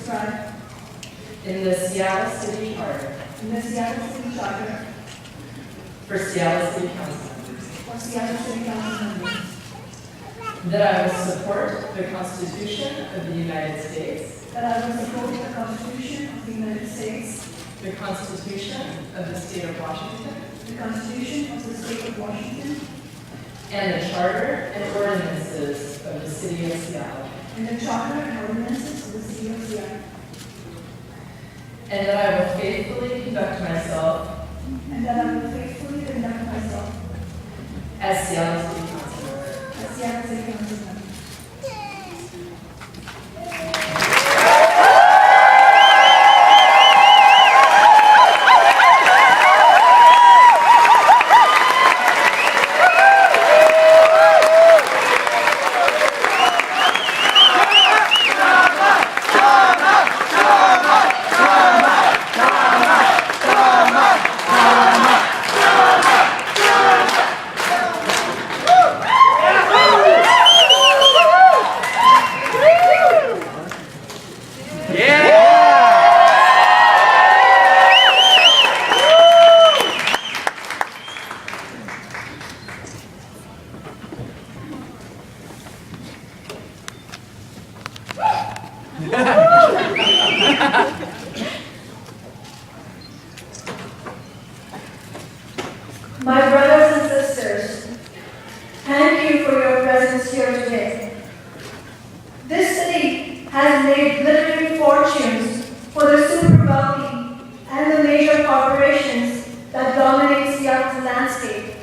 prescribed in the Seattle City Charter in the Seattle City Charter for Seattle City Council, for Seattle City Council members, that I will support the Constitution of the United States, that I will support the Constitution of the United States, the Constitution of the State of Washington, the Constitution of the State of Washington, and the Charter and ordinances of the City of Seattle, and the Charter and ordinances of the City of Seattle, and that I will faithfully conduct myself and that I will faithfully conduct myself as Seattle City Councilor. as Seattle City Council member. My brothers and sisters, thank you for your presence here today. This city has made glittering fortunes for the super wealthy and the major corporations that dominate Seattle's landscape.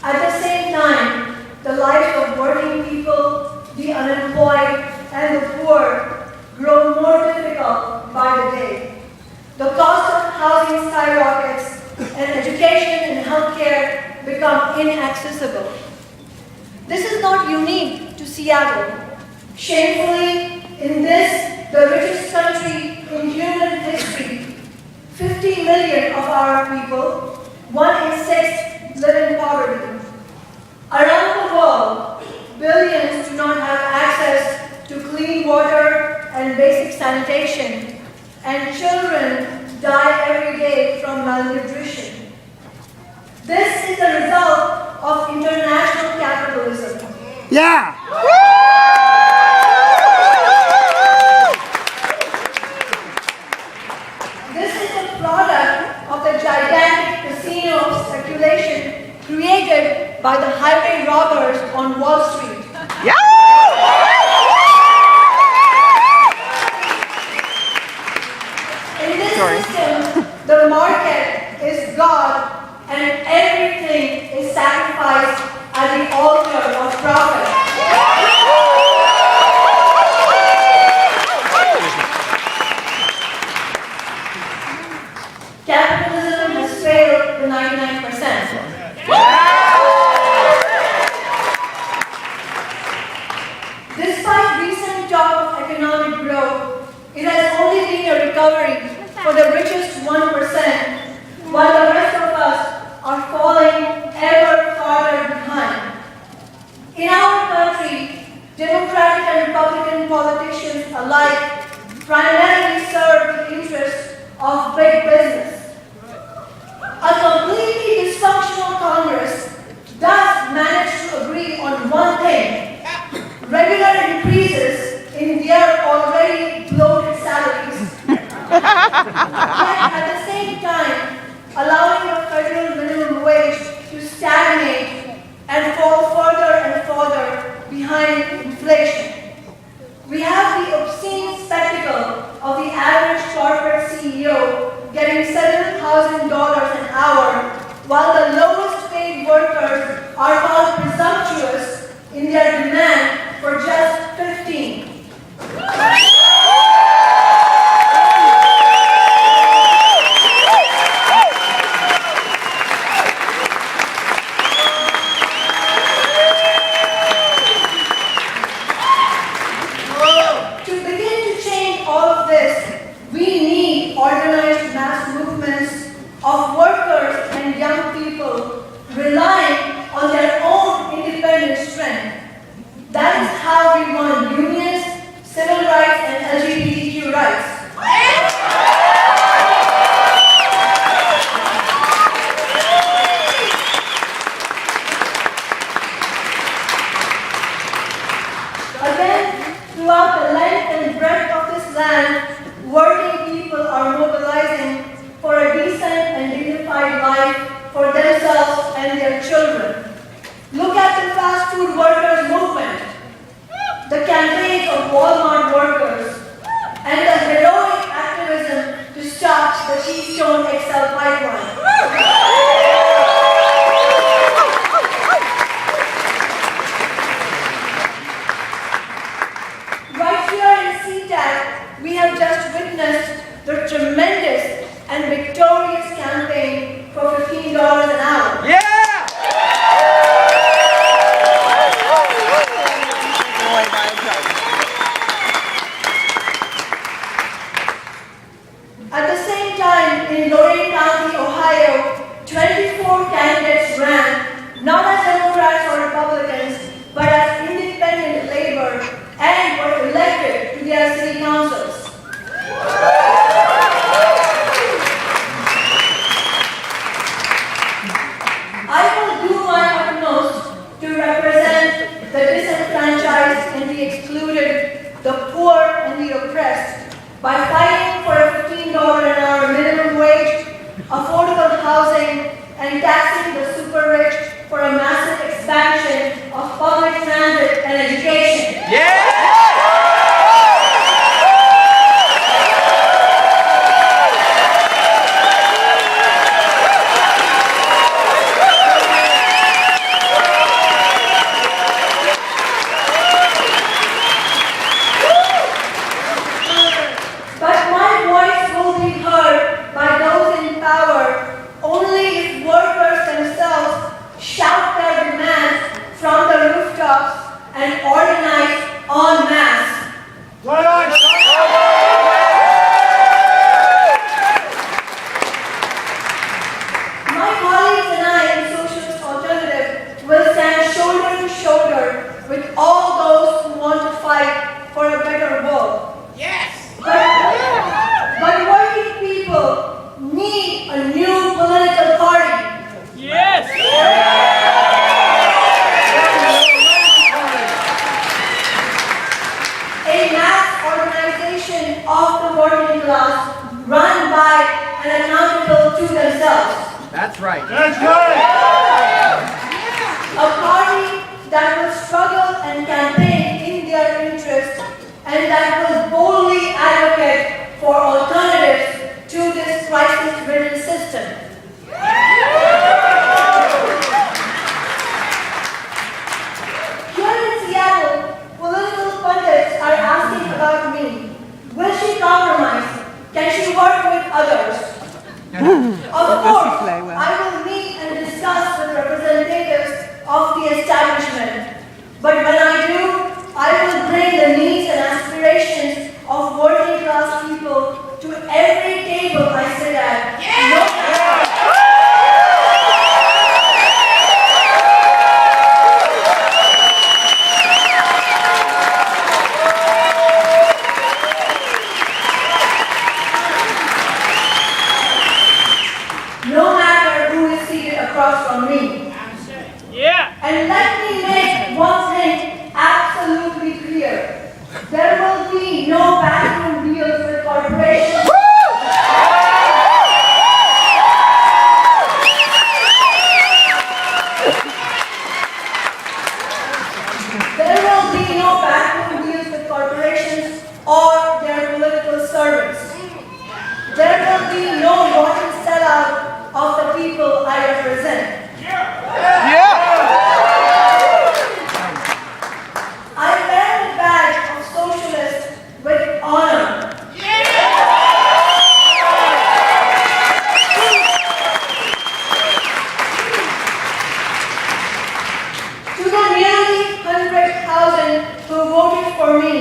At the same time, the lives of working people, the unemployed, and the poor grow more difficult by the day. The cost of housing skyrockets, and education and healthcare become inaccessible. This is not unique to Seattle. Shamefully, in this, the richest country in human history, 50 million of our people, 1 in 6, live in poverty. Around the world, billions do not have access to clean water and basic sanitation, and children die every day from malnutrition. This is the result of international capitalism. Yeah! This is a product of the gigantic casino of speculation created by the highway robbers on Wall Street. In this system, the market is God and everything is sacrificed at the altar of profit. Capitalism has failed the 99%. Despite recent talk of economic growth, it has only been a recovery for the richest 1%, while the rest of us are falling ever farther behind. In our country, Democratic and Republican politicians alike primarily serve the interests of big business. A completely dysfunctional Congress does manage to agree on one thing: regular increases in their already bloated salaries. Yet at the same time, allowing the federal minimum wage to stagnate and fall further and further behind inflation. We have the obscene spectacle of the average corporate CEO getting $7,000 an hour, while the lowest paid workers are found presumptuous in their demand for just 15. To begin to change all of this, we need organized mass movements of workers and young people relying on their own independent strength. That is how we want unions, civil rights, and LGBTQ rights. we have just witnessed the tremendous and victorious campaign for $15 an hour. Yeah! At the same time, in Lorain County, Ohio, 24 candidates ran, not as Democrats or Republicans, but as independent labor and were elected to their city councils. I will do my utmost to represent the disenfranchised and the excluded, the poor and the oppressed, by fighting for a $15 an hour minimum wage, affordable housing, and taxing the super rich for a massive expansion of public transit and education. Yeah! But my voice will be heard by those in power only if workers themselves shout their demands from the rooftops and organize en masse. Right on! My colleagues and I in Socialist Alternative will stand shoulder to shoulder with all those who want to fight for a better world. But working people need a new political party. Yes! A mass organization of the working class run by and accountable to themselves. That's right. That's right! A party that will struggle and campaign in their interest and that will boldly advocate for alternatives to this crisis-ridden system. Here in Seattle, political pundits are asking about me. Will she compromise? Can she work with others? Of course, I will meet and discuss with representatives of the establishment. But when I do, I will bring the needs and aspirations of working class people to every table I sit at. No matter who is seated across from me. And let me make one thing absolutely clear. There will be no backroom deals with corporations. There will be no backroom deals with corporations or their political servants. There will be no loyal sellout of the people I represent. I wear the badge of socialist with honor. To the nearly 100,000 who voted for me,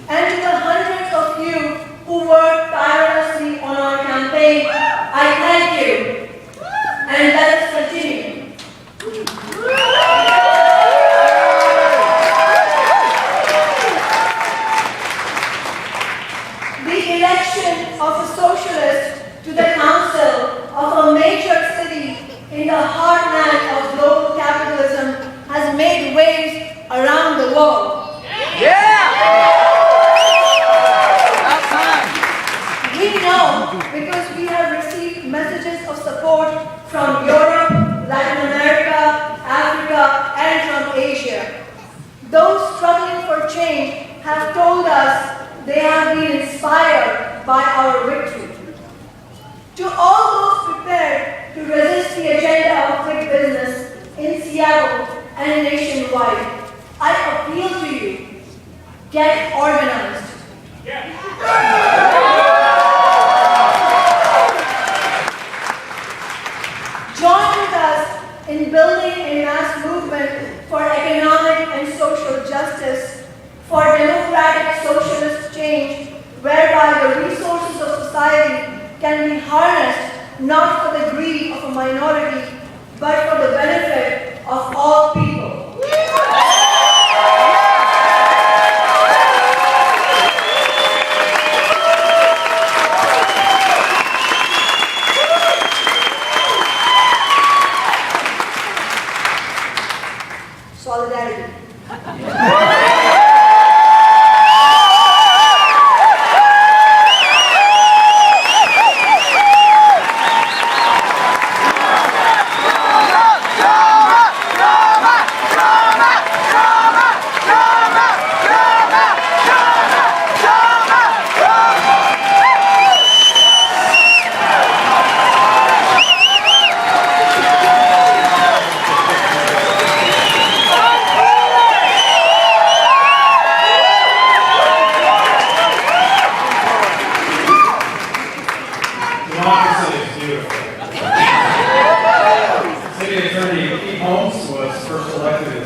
and to the hundreds of you who worked tirelessly on our campaign, I thank you. And let us continue. The election of a socialist to the council of a major city in the heartland of global capitalism has made waves around the world. We know because we have received messages of support from Europe, Latin America, Africa, and from Asia. Those struggling for change have told us they have been inspired by our victory. To all those prepared to resist the agenda of big business in Seattle and nationwide, I appeal to you, get organized. not for the greed of a minority, but for the benefit of all people. Solidarity. Democracy is beautiful. City Attorney Pete Holmes was first elected